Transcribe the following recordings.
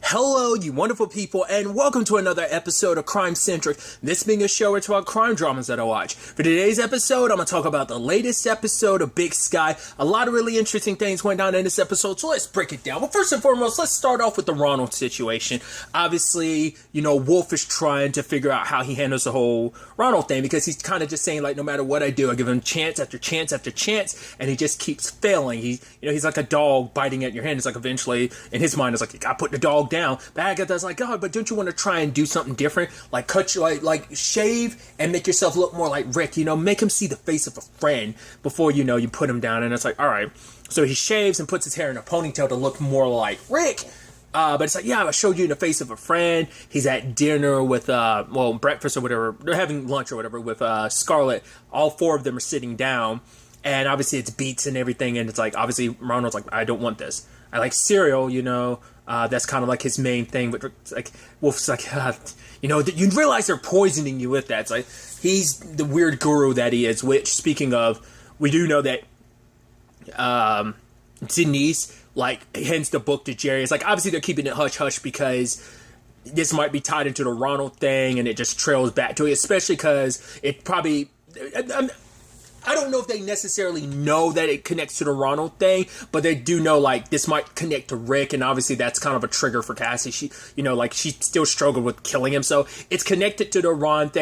Hello, you wonderful people, and welcome to another episode of Crime Centric. This being a show where it's about crime dramas that I watch. For today's episode, I'm going to talk about the latest episode of Big Sky. A lot of really interesting things went down in this episode, so let's break it down. But first and foremost, let's start off with the Ronald situation. Obviously, Wolf is trying to figure out how he handles the whole Ronald thing, because he's kind of just saying, like, no matter what I do, I give him chance after chance after chance, and he just keeps failing. He's like a dog biting at your hand. It's like eventually, in his mind, it's like, you gotta put the dog down. But Agatha's like, God, but don't you want to try and do something different? Like like shave and make yourself look more like Rick, make him see the face of a friend before, you put him down. And it's like, all right. So he shaves and puts his hair in a ponytail to look more like Rick. But it's like, yeah, I showed you in the face of a friend. He's at dinner with, breakfast or whatever. They're having lunch or whatever with Scarlett. All four of them are sitting down. And obviously it's beats and everything. And it's like, obviously Ronald's like, I don't want this. I like cereal, that's kind of like his main thing. But it's like, Wolf's like, you realize they're poisoning you with that. It's like, he's the weird guru that he is, which, speaking of, we do know that Denise, hands the book to Jerry. It's like, obviously they're keeping it hush-hush because this might be tied into the Ronald thing, and it just trails back to it, especially because it probably... I don't know if they necessarily know that it connects to the Ronald thing, but they do know, this might connect to Rick, and obviously that's kind of a trigger for Cassie. She still struggled with killing him, so it's connected to the Ronald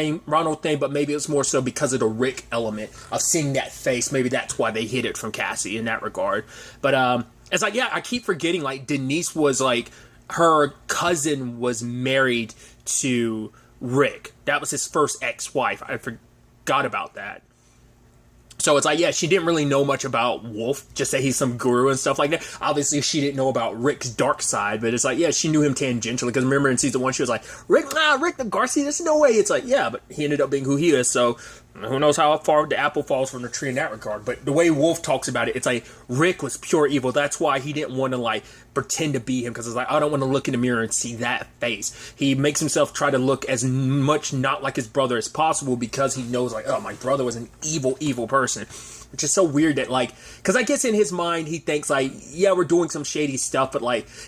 thing, but maybe it's more so because of the Rick element of seeing that face. Maybe that's why they hid it from Cassie in that regard. But, it's like, yeah, I keep forgetting, Denise was, her cousin was married to Rick. That was his first ex-wife. I forgot about that. So it's like, yeah, she didn't really know much about Wolf, just that he's some guru and stuff like that. Obviously, she didn't know about Rick's dark side, but it's like, yeah, she knew him tangentially, because remember in season 1, she was like, Rick the Garcia, there's no way. It's like, yeah, but he ended up being who he is, so who knows how far the apple falls from the tree in that regard. But the way Wolf talks about it, it's like, Rick was pure evil. That's why he didn't want to, pretend to be him, because it's like, I don't want to look in the mirror and see that face. He makes himself try to look as much not like his brother as possible, because he knows, oh, my brother was an evil person. Which is so weird that, because I guess in his mind, he thinks, yeah, we're doing some shady stuff, but,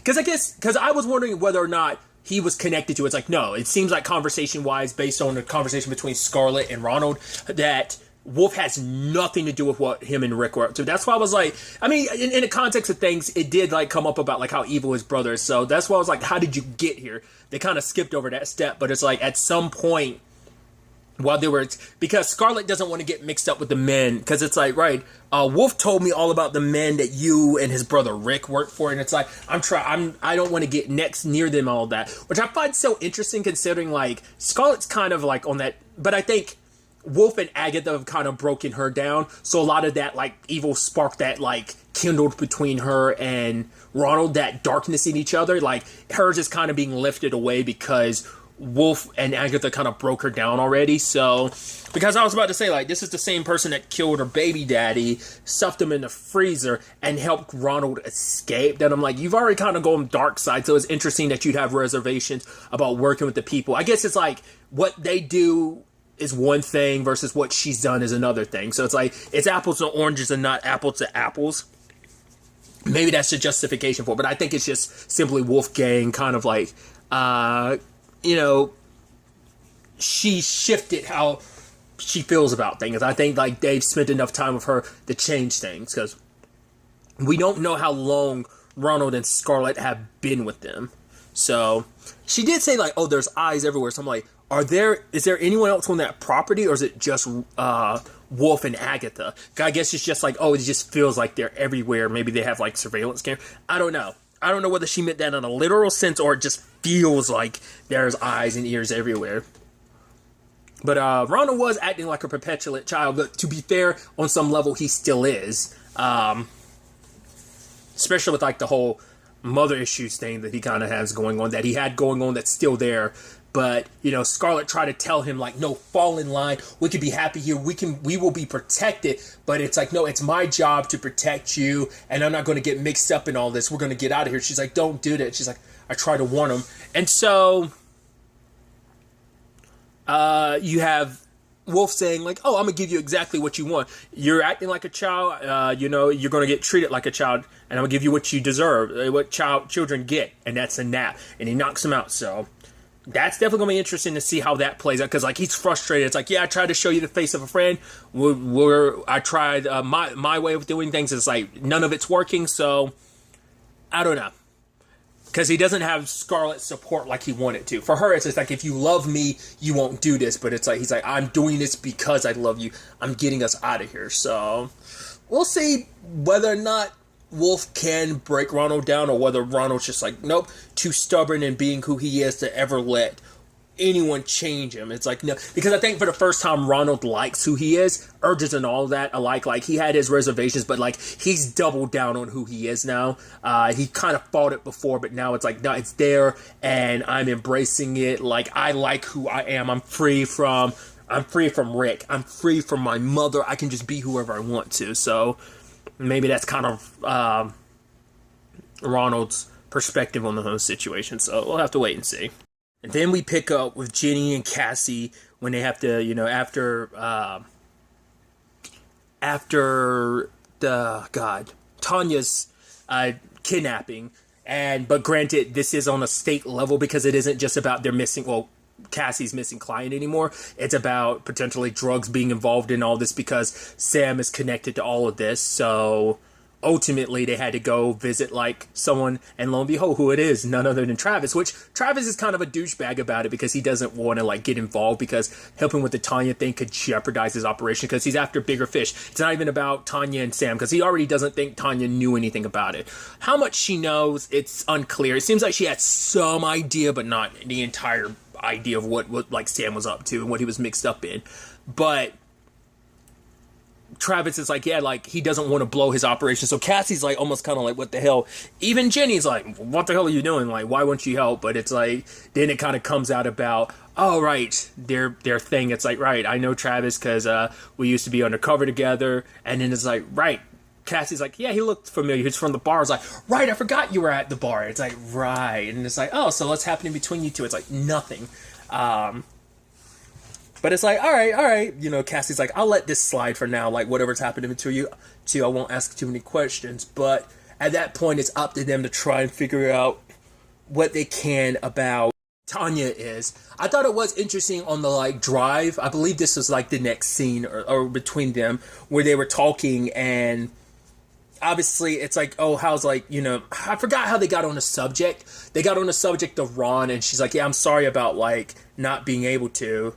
because I was wondering whether or not he was connected to it. It's like, no, it seems like conversation-wise, based on the conversation between Scarlett and Ronald, that Wolf has nothing to do with what him and Rick were up to. That's why I was like, I mean, in the context of things, it did, come up about, how evil his brother is. So that's why I was like, how did you get here? They kind of skipped over that step, but it's like, at some point, while they were, because Scarlett doesn't want to get mixed up with the men, because it's like, right, Wolf told me all about the men that you and his brother Rick worked for, and it's like, I don't want to get near them, all that, which I find so interesting, considering, Scarlett's kind of, on that, but I think Wolf and Agatha have kind of broken her down, so a lot of that, evil spark that, kindled between her and Ronald, that darkness in each other, hers is kind of being lifted away, because Wolf and Agatha kind of broke her down already. So, because I was about to say, this is the same person that killed her baby daddy, stuffed him in the freezer, and helped Ronald escape. Then I'm like, you've already kind of gone dark side, so it's interesting that you'd have reservations about working with the people. I guess it's what they do is one thing versus what she's done is another thing. So it's it's apples to oranges and not apples to apples. Maybe that's the justification for it, but I think it's just simply Wolfgang kind of she shifted how she feels about things. I think, they've spent enough time with her to change things, because we don't know how long Ronald and Scarlett have been with them. So, she did say, oh, there's eyes everywhere. So I'm like, is there anyone else on that property, or is it just, Wolf and Agatha? I guess it's just it just feels like they're everywhere. Maybe they have, surveillance camera. I don't know. I don't know whether she meant that in a literal sense, or it just feels like there's eyes and ears everywhere. But Ronald was acting like a perpetuant child, but to be fair, on some level, he still is. Especially with the whole mother issues thing that he kind of has going on, that he had going on, that's still there. But, Scarlett tried to tell him, no, fall in line. We could be happy here. We will be protected. But it's no, it's my job to protect you. And I'm not going to get mixed up in all this. We're going to get out of here. She's like, don't do that. She's like, I try to warn him. And so, you have Wolf saying like, oh, I'm gonna give you exactly what you want. You're acting like a child, you're gonna get treated like a child, and I'm gonna give you what you deserve, what children get, and that's a nap. And he knocks him out. So that's definitely gonna be interesting to see how that plays out, because like he's frustrated. It's like, yeah, I tried to show you the face of a friend. I tried my way of doing things. It's like none of it's working. So I don't know. Because he doesn't have Scarlett's support like he wanted to. For her, it's just like, if you love me, you won't do this. But it's like, he's like, I'm doing this because I love you. I'm getting us out of here. So we'll see whether or not Wolf can break Ronald down, or whether Ronald's just like, nope, too stubborn in being who he is to ever let anyone change him. It's like, no, because I think for the first time Ronald likes who he is. Urges and all of that alike. Like, he had his reservations, but like he's doubled down on who he is now. He kind of fought it before, but now it's like, no, it's there and I'm embracing it. Like, I like who I am. I'm free from Rick. I'm free from my mother. I can just be whoever I want to. So maybe that's kind of Ronald's perspective on the whole situation. So we'll have to wait and see. And then we pick up with Ginny and Cassie when they have to, after Tanya's kidnapping. But granted, this is on a state level, because it isn't just about Cassie's missing client anymore. It's about potentially drugs being involved in all this, because Sam is connected to all of this. So ultimately they had to go visit like someone, and lo and behold, who it is, none other than Travis, which Travis is kind of a douchebag about it, because he doesn't want to like get involved, because helping with the Tanya thing could jeopardize his operation, because he's after bigger fish. It's not even about Tanya and Sam, because he already doesn't think Tanya knew anything about it. How much she knows, it's unclear. It seems like she had some idea, but not the entire idea of what like Sam was up to and what he was mixed up in. But Travis is like, yeah, like he doesn't want to blow his operation. So Cassie's like almost kind of like, what the hell? Even Jenny's like, what the hell are you doing? Like, why won't you help? But it's like, then it kind of comes out about, oh, right, their thing. It's like, right, I know Travis because we used to be undercover together. And then it's like, right, Cassie's like, yeah, he looked familiar. He's from the bar. It's like, right, I forgot you were at the bar. It's like, right. And it's like, oh, so what's happening between you two? It's like, nothing. But it's like, all right. Cassie's like, I'll let this slide for now. Like, whatever's happening between you two, I won't ask too many questions. But at that point, it's up to them to try and figure out what they can about Tanya is. I thought it was interesting on the like drive. I believe this was like the next scene or between them where they were talking, and obviously it's like, oh, how's like, I forgot how they got on the subject. They got on the subject of Ron, and she's like, yeah, I'm sorry about like not being able to.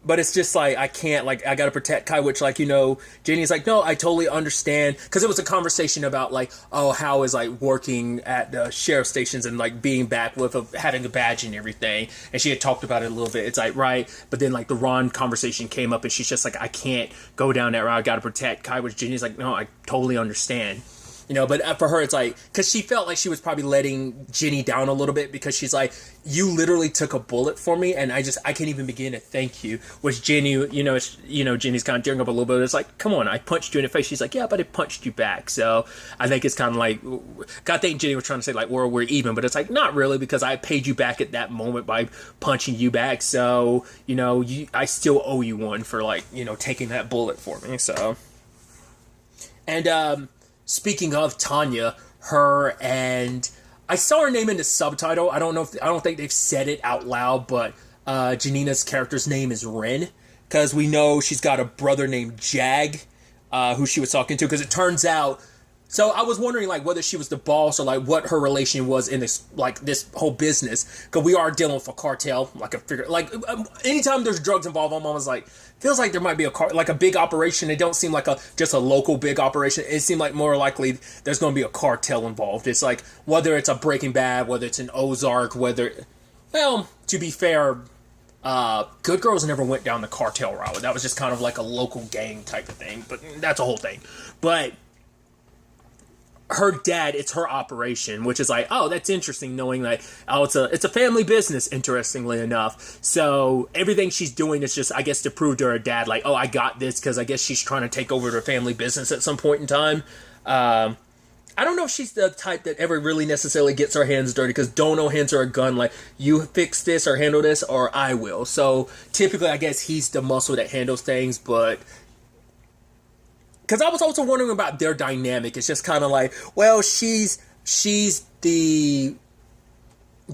But it's just like, I can't, like, I gotta protect Kai, which, like, Jenny's like, no, I totally understand. Because it was a conversation about, like, oh, how is, like, working at the sheriff stations and, like, being back with having a badge and everything. And she had talked about it a little bit. It's like, right. But then, like, the Ron conversation came up, and she's just like, I can't go down that route. I gotta protect Kai, which Jenny's like, no, I totally understand. But for her, it's like, because she felt like she was probably letting Jenny down a little bit, because she's like, you literally took a bullet for me, and I can't even begin to thank you. Which Jenny, Jenny's kind of tearing up a little bit. It's like, come on, I punched you in the face. She's like, yeah, but I punched you back. So I think it's kind of like, I think Jenny was trying to say like, we're even, but it's like, not really, because I paid you back at that moment by punching you back. So, I still owe you one for like, taking that bullet for me. So, and, speaking of Tanya, her and I saw her name in the subtitle. I don't think they've said it out loud, but Janina's character's name is Ren, because we know she's got a brother named Jag, who she was talking to. Because it turns out, so I was wondering like whether she was the boss or like what her relation was in this whole business. Because we are dealing with a cartel, anytime there's drugs involved, I'm always like, feels like there might be a big operation. It don't seem like just a local big operation. It seemed like more likely there's going to be a cartel involved. It's like whether it's a Breaking Bad, whether it's an Ozark, to be fair, Good Girls never went down the cartel route. That was just kind of like a local gang type of thing. But that's a whole thing. But her dad, it's her operation, which is like, oh, that's interesting, knowing like, oh, it's a family business, interestingly enough. So everything she's doing is just, I guess, to prove to her dad, like, oh, I got this, because I guess she's trying to take over her family business at some point in time. I don't know if she's the type that ever really necessarily gets her hands dirty, because Dono hands her a gun like, you fix this or handle this or I will. So typically I guess he's the muscle that handles things, but because I was also wondering about their dynamic. It's just kind of like, well, she's the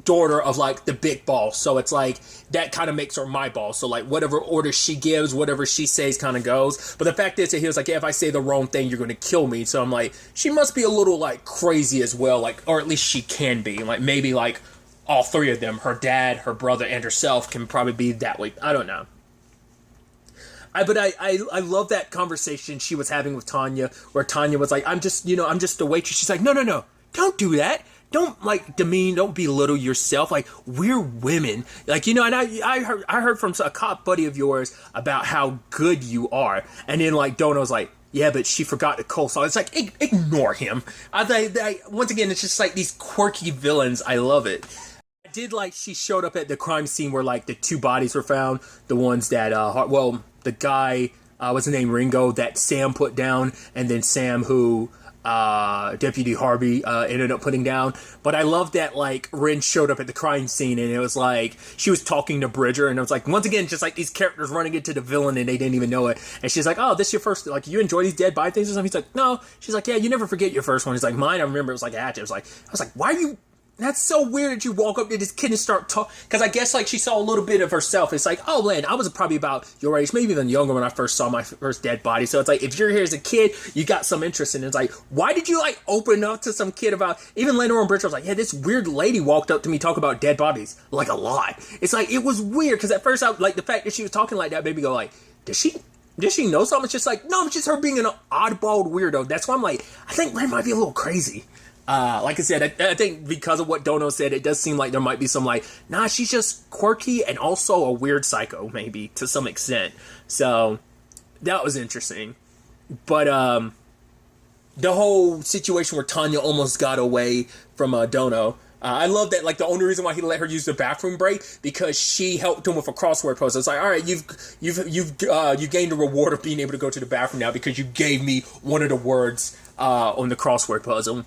daughter of like the big boss, so it's like that kind of makes her my boss. So like whatever order she gives, whatever she says kind of goes. But the fact is that he was like, yeah, if I say the wrong thing, you're going to kill me. So I'm like, she must be a little like crazy as well, like, or at least she can be. Like maybe like all three of them, her dad, her brother, and herself, can probably be that way. I don't know. But I love that conversation she was having with Tanya, where Tanya was like, I'm just the waitress. She's like, no, don't do that. Don't like demean, don't belittle yourself. Like, we're women. Like, and I heard from a cop buddy of yours about how good you are. And then like Dono's like, yeah, but she forgot the coleslaw. It's like, ignore him. Once again, it's just like these quirky villains. I love it. I did like she showed up at the crime scene where like the two bodies were found. The ones that, the guy, what's his name, Ringo, that Sam put down. And then Sam who Deputy Harvey ended up putting down. But I love that like Rin showed up at the crime scene, and it was like she was talking to Bridger, and it was like, once again, just like these characters running into the villain and they didn't even know it. And she's like, oh, this is your first, like, you enjoy these dead body things or something? He's like, no. She's like, yeah, you never forget your first one. He's like, mine, I remember it was like hatchet. I was like, why are you, that's so weird that you walk up to this kid and start talking. Because I guess like she saw a little bit of herself. It's like, oh man, I was probably about your age, maybe even younger when I first saw my first dead body. So it's like, if you're here as a kid, you got some interest in it. It's like, why did you like open up to some kid about, even later on Bridger was like, yeah, this weird lady walked up to me talking about dead bodies, like a lot. It's like, it was weird, because at first I like the fact that she was talking like that made me go like, did she know something? It's just like, no, it's just her being an oddball weirdo. That's why I'm like, I think Ren might be a little crazy. Like I said, I think because of what Dono said, it does seem like there might be some like, nah, she's just quirky and also a weird psycho, maybe, to some extent. So, that was interesting. But, the whole situation where Tanya almost got away from, Dono, I love that, like, the only reason why he let her use the bathroom break, because she helped him with a crossword puzzle. It's like, all right, you've gained the reward of being able to go to the bathroom now because you gave me one of the words, on the crossword puzzle.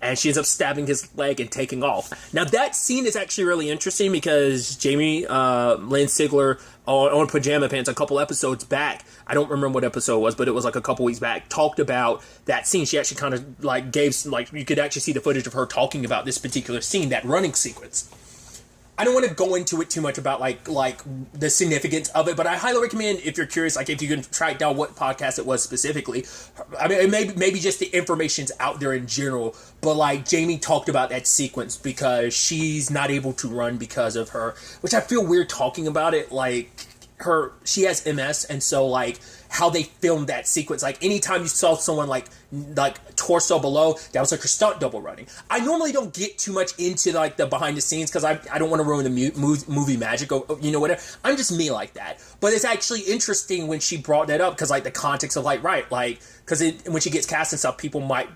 And she ends up stabbing his leg and taking off. Now, that scene is actually really interesting because Jamie Lynn Sigler on Pajama Pants a couple episodes back, I don't remember what episode it was, but it was like a couple weeks back, talked about that scene. She actually kind of like gave, like, you could actually see the footage of her talking about this particular scene, that running sequence. I don't want to go into it too much about like the significance of it, but I highly recommend, if you're curious, like if you can track down what podcast it was specifically. I mean, maybe just the information's out there in general, but like Jamie talked about that sequence because she's not able to run because of her, which I feel weird talking about it. Like she has MS, and so like how they filmed that sequence, like anytime you saw someone like torso below, that was like her stunt double running. I normally don't get too much into like the behind the scenes because I don't want to ruin the movie magic, or whatever. I'm just me like that. But it's actually interesting when she brought that up, because like the context of like, right, like, because when she gets cast and stuff, people might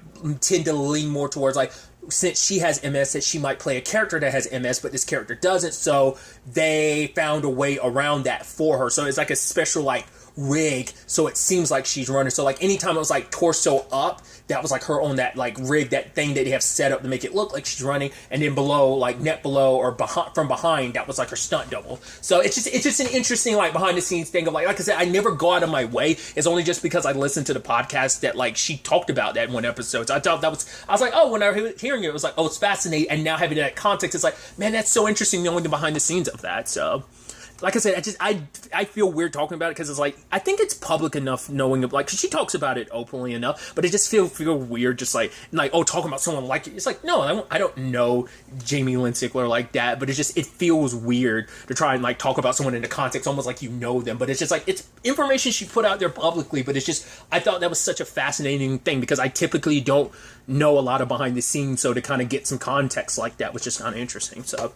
tend to lean more towards like, since she has MS, that she might play a character that has MS, but this character doesn't, so they found a way around that for her. So it's like a special like rig, so it seems like she's running. So like anytime it was like torso up, that was like her on that like rig, that thing that they have set up to make it look like she's running, and then below, like net below or from behind, that was like her stunt double. So it's just an interesting like behind the scenes thing of like I said, I never go out of my way. It's only just because I listened to the podcast that like she talked about that in one episode. So I thought I was like, oh, when I was hearing it was like, oh, it's fascinating, and now having that context, it's like, man, that's so interesting knowing the behind the scenes of that. So like I said, I feel weird talking about it because it's like, I think it's public enough knowing, like, because she talks about it openly enough, but it just feel weird just like, oh, talking about someone like it. It's like, no, I don't know Jamie Lynn Sigler like that, but it feels weird to try and like talk about someone in the context almost like you know them, but it's just like, it's information she put out there publicly, but it's just, I thought that was such a fascinating thing because I typically don't know a lot of behind the scenes, so to kind of get some context like that was just kind of interesting. So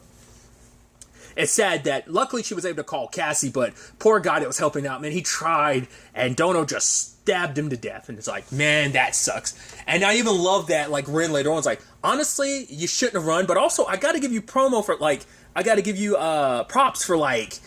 it's sad that luckily she was able to call Cassie, but poor guy that was helping out, man, he tried, and Dono just stabbed him to death. And it's like, man, that sucks. And I even love that, like, Rin later on was like, honestly, you shouldn't have run, but also I got to give you props for, like,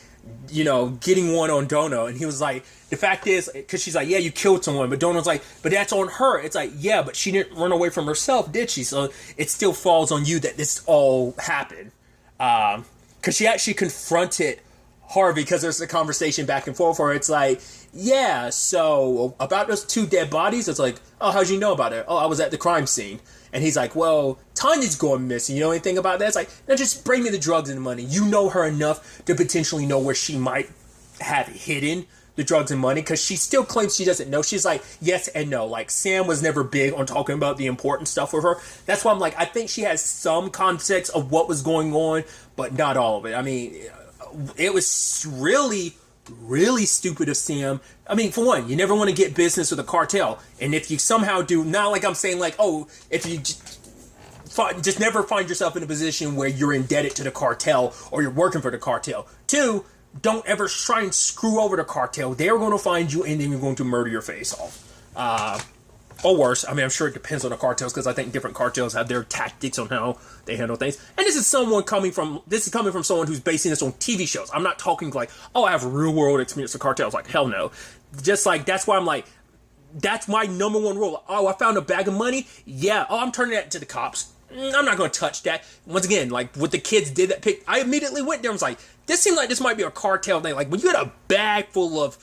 getting one on Dono. And he was like, the fact is, because she's like, yeah, you killed someone. But Dono's like, but that's on her. It's like, yeah, but she didn't run away from herself, did she? So it still falls on you that this all happened. Because she actually confronted Harvey, because there's a conversation back and forth where it's like, yeah, so about those 2 dead bodies, it's like, oh, how'd you know about it? Oh, I was at the crime scene. And he's like, well, Tanya's going missing. You know anything about that? It's like, no, just bring me the drugs and the money. You know her enough to potentially know where she might have hidden the drugs and money, because she still claims she doesn't know. She's like, yes and no. Like, Sam was never big on talking about the important stuff with her. That's why I'm like, I think she has some context of what was going on, but not all of it. I mean, it was really, really stupid of Sam. I mean, for one, you never want to get business with a cartel. And if you somehow do, not like I'm saying like, oh, if you just never find yourself in a position where you're indebted to the cartel or you're working for the cartel. 2, don't ever try and screw over the cartel. They're going to find you and then you're going to murder your face off. Or worse. I mean, I'm sure it depends on the cartels, because I think different cartels have their tactics on how they handle things. And this is coming from someone who's basing this on TV shows. I'm not talking like, oh, I have real world experience with cartels. Like, hell no. Just like, that's why I'm like, that's my number one rule. Oh, I found a bag of money. Yeah. Oh, I'm turning that to the cops. I'm not going to touch that. Once again, like what the kids did that pick, I immediately went there and was like, this seems like this might be a cartel thing. Like when you got a bag full of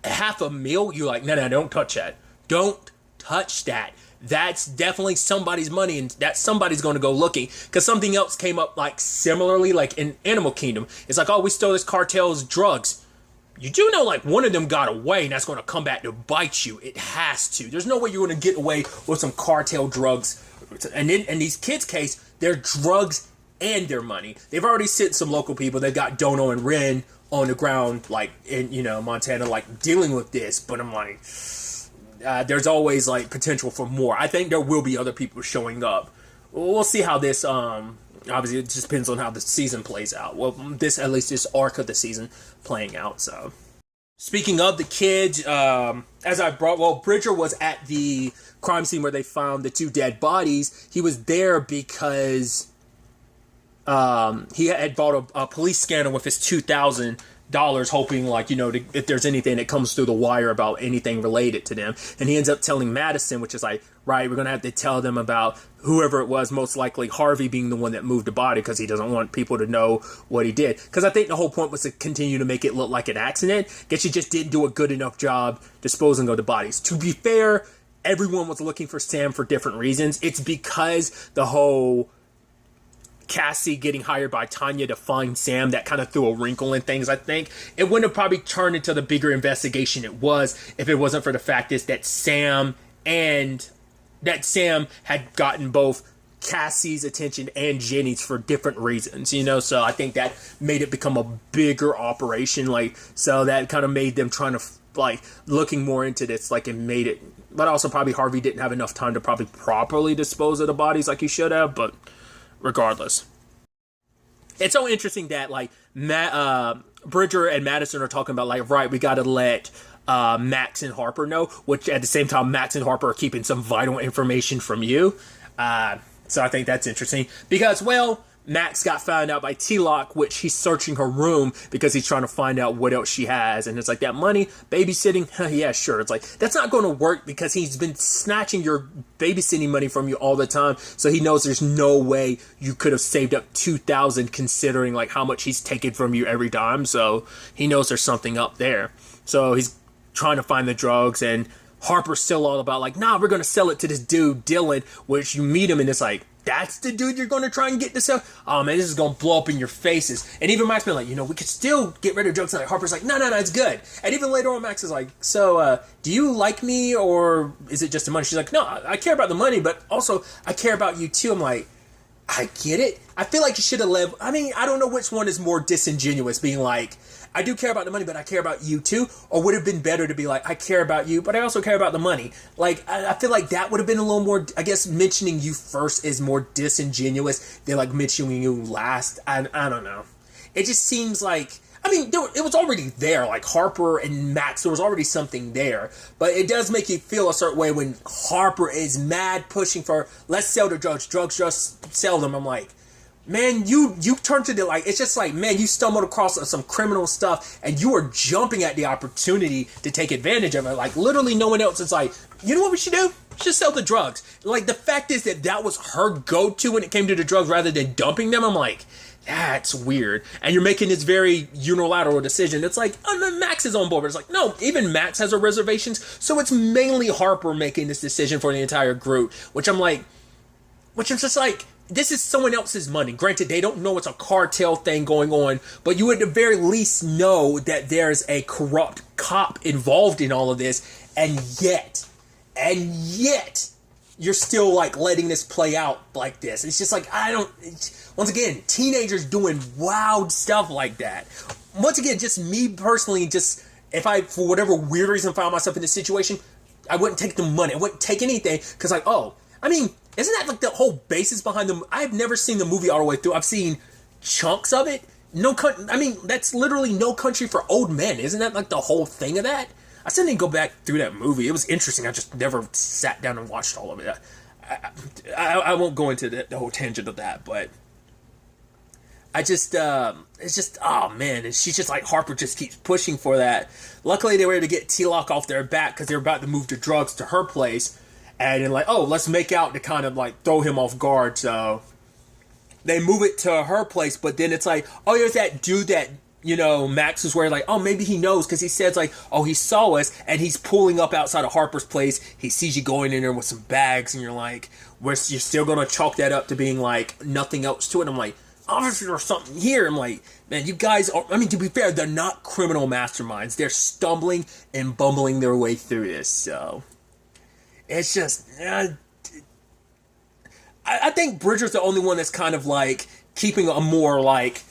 $500,000, you're like, no, don't touch that. Don't touch that. That's definitely somebody's money, and that somebody's going to go looking, because something else came up like similarly, like in Animal Kingdom. It's like, oh, we stole this cartel's drugs. You do know like one of them got away, and that's going to come back to bite you. It has to. There's no way you're going to get away with some cartel drugs. And in these kids' case, they're drugs and their money. They've already sent some local people. They've got Dono and Ren on the ground, like in Montana, like dealing with this. But I'm like, there's always like potential for more. I think there will be other people showing up. We'll see how this. Obviously, it just depends on how the season plays out. Well, at least this arc of the season playing out. So, speaking of the kids, Bridger was at the crime scene where they found the 2 dead bodies. He was there because he had bought a police scanner with his $2,000, hoping if there's anything that comes through the wire about anything related to them. And he ends up telling Madison, which is like, right, we're going to have to tell them about whoever it was, most likely Harvey being the one that moved the body, because he doesn't want people to know what he did. Because I think the whole point was to continue to make it look like an accident. Guess he just didn't do a good enough job disposing of the bodies. To be fair, everyone was looking for Sam for different reasons. It's because the whole Cassie getting hired by Tanya to find Sam that kind of threw a wrinkle in things. I think it wouldn't have probably turned into the bigger investigation it was if it wasn't for the fact is that Sam had gotten both Cassie's attention and Jenny's for different reasons, so I think that made it become a bigger operation, so that kind of made them trying to looking more into this, it made it. But also probably Harvey didn't have enough time to probably properly dispose of the bodies like he should have. But regardless, it's so interesting that Bridger and Madison are talking about right, we got to let Max and Harper know, which at the same time Max and Harper are keeping some vital information from you. So I think that's interesting because, Max got found out by T-Lock, which he's searching her room because he's trying to find out what else she has. And it's like, that money, babysitting, yeah, sure. It's like, that's not going to work because he's been snatching your babysitting money from you all the time. So he knows there's no way you could have saved up $2,000 considering how much he's taken from you every time. So he knows there's something up there. So he's trying to find the drugs, and Harper's still all about nah, we're going to sell it to this dude, Dylan, which you meet him and it's like, that's the dude you're going to try and get to sell? Oh, man, this is going to blow up in your faces. And even Max been we could still get rid of drugs. And Harper's like, no, it's good. And even later on, Max is like, so, do you like me or is it just the money? She's like, no, I care about the money, but also I care about you too. I'm like, I get it. I feel like you should have led. I mean, I don't know which one is more disingenuous, being like, I do care about the money, but I care about you too. Or would it have been better to be like, I care about you, but I also care about the money. I feel like that would have been a little more, I guess, mentioning you first is more disingenuous than mentioning you last. I don't know. It just seems like, it was already there. Harper and Max, there was already something there. But it does make you feel a certain way when Harper is mad pushing for, let's sell the drugs. Drugs, just sell them. I'm like, man, you turned to the, like, it's just like, man, you stumbled across some criminal stuff and you are jumping at the opportunity to take advantage of it. Like, literally no one else is like, you know what we should do? Just sell the drugs. Like, the fact is that was her go-to when it came to the drugs rather than dumping them. I'm like, that's weird. And you're making this very unilateral decision. It's like, oh, no, Max is on board. But it's like, no, even Max has her reservations. So it's mainly Harper making this decision for the entire group, which I'm just like, this is someone else's money. Granted, they don't know it's a cartel thing going on, but you at the very least know that there's a corrupt cop involved in all of this, and yet, you're still, like, letting this play out like this. It's just like, once again, teenagers doing wild stuff like that. Once again, just me personally, just, if I, for whatever weird reason, found myself in this situation, I wouldn't take the money. I wouldn't take anything, because, like, isn't that like the whole basis behind them? I've never seen the movie all the way through. I've seen chunks of it. That's literally No Country for Old Men. Isn't that like the whole thing of that? I still didn't go back through that movie. It was interesting. I just never sat down and watched all of it. I won't go into the whole tangent of that, but it's just, oh man. And she's just like, Harper just keeps pushing for that. Luckily, they were able to get T-Lock off their back because they were about to move the drugs to her place. And then, like, oh, let's make out to kind of, like, throw him off guard. So they move it to her place. But then it's like, oh, there's that dude that, Max is where, like, oh, maybe he knows. Because he says, like, oh, he saw us. And he's pulling up outside of Harper's place. He sees you going in there with some bags. And you're like, you're still going to chalk that up to being, like, nothing else to it. I'm like, obviously there's something here. I'm like, man, you guys are, to be fair, they're not criminal masterminds. They're stumbling and bumbling their way through this. So it's just, I think Bridger's the only one that's kind of like keeping a more like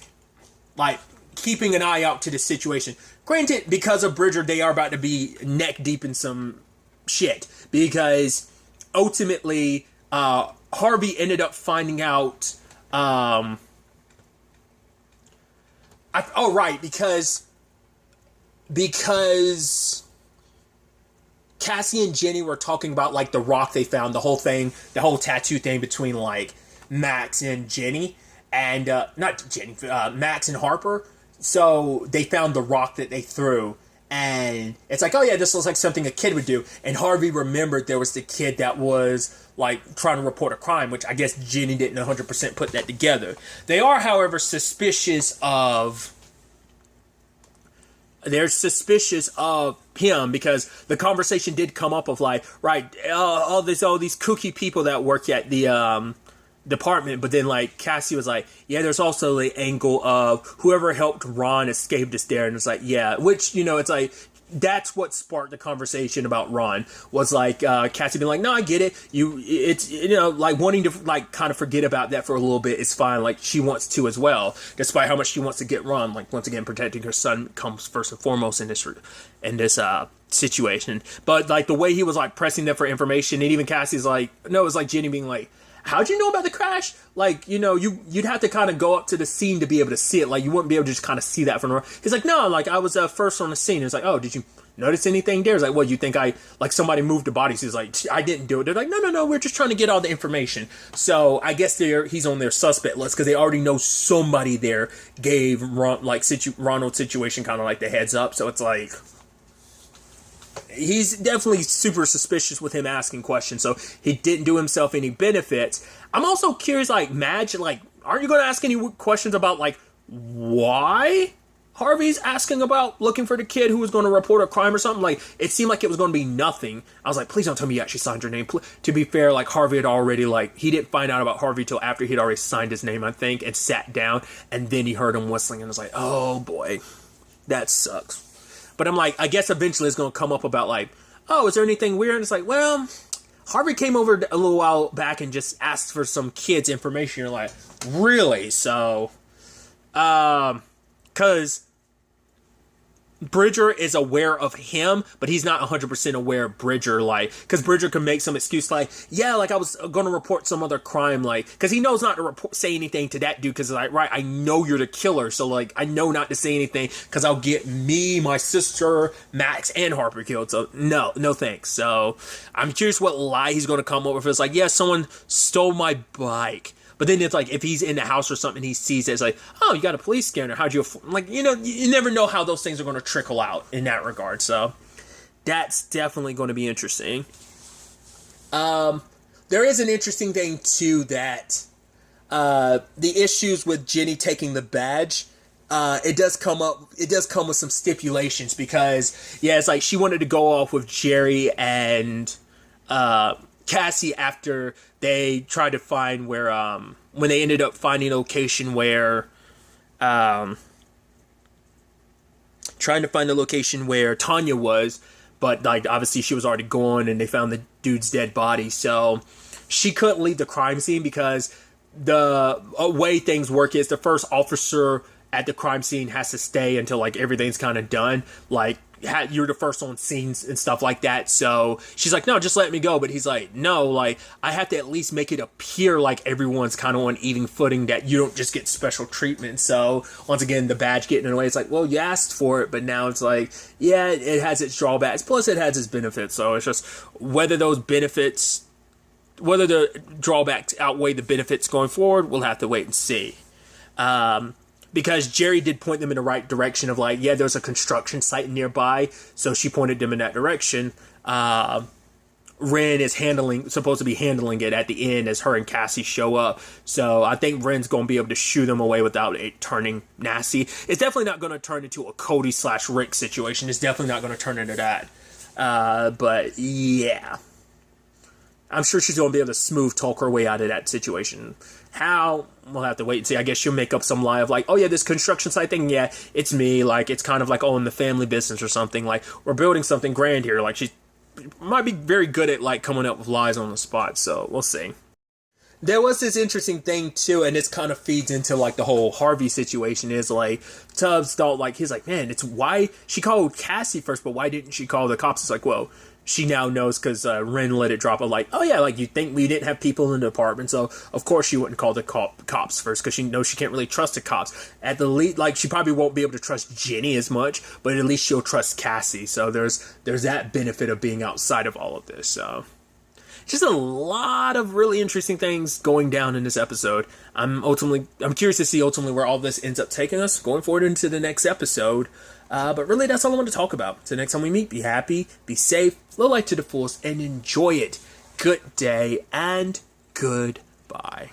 keeping an eye out to the situation. Granted, because of Bridger, they are about to be neck deep in some shit because ultimately Harvey ended up finding out. Because Cassie and Jenny were talking about, like, the rock they found, the whole tattoo thing between, like, Max and Jenny, and, Max and Harper. So they found the rock that they threw, and it's like, oh yeah, this looks like something a kid would do. And Harvey remembered there was the kid that was, like, trying to report a crime, which I guess Jenny didn't 100% put that together. They are, however, suspicious of him because the conversation did come up of like, right, all these kooky people that work at the department, but then like Cassie was like, yeah, there's also the angle of whoever helped Ron escape us there, and it's like, yeah, which, it's like, that's what sparked the conversation about Ron, was like Cassie being like, no, I get it, it's like wanting to like kind of forget about that for a little bit is fine, like she wants to as well, despite how much she wants to get Ron. Like, once again, protecting her son comes first and foremost in this situation. But like the way he was like pressing them for information, and even Cassie's like, no, it was like Jenny being like, how'd you know about the crash? Like, you'd have to kind of go up to the scene to be able to see it. Like, you wouldn't be able to just kind of see that from. He's like, no, like, I was first on the scene. It's like, oh, did you notice anything there? It's like, what, you think somebody moved the bodies? He's like, I didn't do it. They're like, no, we're just trying to get all the information. So I guess he's on their suspect list because they already know somebody there gave Ronald's situation kind of like the heads up. So it's like, he's definitely super suspicious with him asking questions, so he didn't do himself any benefits. I'm also curious, like, Madge, like, aren't you going to ask any questions about, like, why Harvey's asking about looking for the kid who was going to report a crime or something? Like, it seemed like it was going to be nothing. I was like, please don't tell me you actually signed your name. To be fair, like, Harvey had already, like, he didn't find out about Harvey till after he'd already signed his name, I think, and sat down, and then he heard him whistling, and was like, oh, boy, that sucks. But I'm like, I guess eventually it's going to come up about like, oh, is there anything weird? And it's like, well, Harvey came over a little while back and just asked for some kids' information. You're like, really? So, because Bridger is aware of him, but he's not 100% aware of Bridger, like, because Bridger can make some excuse like, yeah, like, I was going to report some other crime, like, because he knows not to say anything to that dude, because, like, right, I know you're the killer, so, like, I know not to say anything, because I'll get me, my sister, Max, and Harper killed, so, no thanks. So, I'm curious what lie he's going to come up with. It's like, yeah, someone stole my bike. But then it's like, if he's in the house or something, he sees it, it's like, oh, you got a police scanner. How'd you, like, you know, you never know how those things are going to trickle out in that regard. So that's definitely going to be interesting. There is an interesting thing too, that the issues with Jenny taking the badge, it does come with some stipulations, because yeah, it's like she wanted to go off with Jerry and Cassie after they tried to find where when they ended up finding a location where trying to find the location where Tanya was, but like obviously she was already gone and they found the dude's dead body, so she couldn't leave the crime scene, because the way things work is the first officer at the crime scene has to stay until like everything's kind of done, like you're the first on scenes and stuff like that. So she's like, no, just let me go. But he's like, no, like I have to at least make it appear like everyone's kind of on even footing, that you don't just get special treatment. So once again, the badge getting in the way, it's like, well, you asked for it, but now it's like, yeah, it has its drawbacks, plus it has its benefits. So it's just whether the drawbacks outweigh the benefits going forward, we'll have to wait and see. Because Jerry did point them in the right direction of like, yeah, there's a construction site nearby, so she pointed them in that direction. Ren is supposed to be handling it at the end as her and Cassie show up. So I think Ren's going to be able to shoo them away without it turning nasty. It's definitely not going to turn into a Cody/Rick situation. It's definitely not going to turn into that. But yeah, I'm sure she's going to be able to smooth talk her way out of that situation. How? We'll have to wait and see. I guess she'll make up some lie of like, oh yeah, this construction site thing, yeah, it's me. Like, it's kind of like, oh, in the family business or something. Like, we're building something grand here. Like, she might be very good at like coming up with lies on the spot. So we'll see. There was this interesting thing too, and this kind of feeds into like the whole Harvey situation, is like Tubbs thought like, he's like, man, it's why she called Cassie first, but why didn't she call the cops? It's like, well, she now knows because Ren let it drop. Like, oh yeah, like you think we didn't have people in the apartment, so of course she wouldn't call the cops first, because she knows she can't really trust the cops. At the least, like she probably won't be able to trust Jenny as much, but at least she'll trust Cassie. So there's that benefit of being outside of all of this. So just a lot of really interesting things going down in this episode. I'm curious to see ultimately where all this ends up taking us going forward into the next episode. But really, that's all I want to talk about. So next time we meet, be happy, be safe, live life to the fullest, and enjoy it. Good day and goodbye.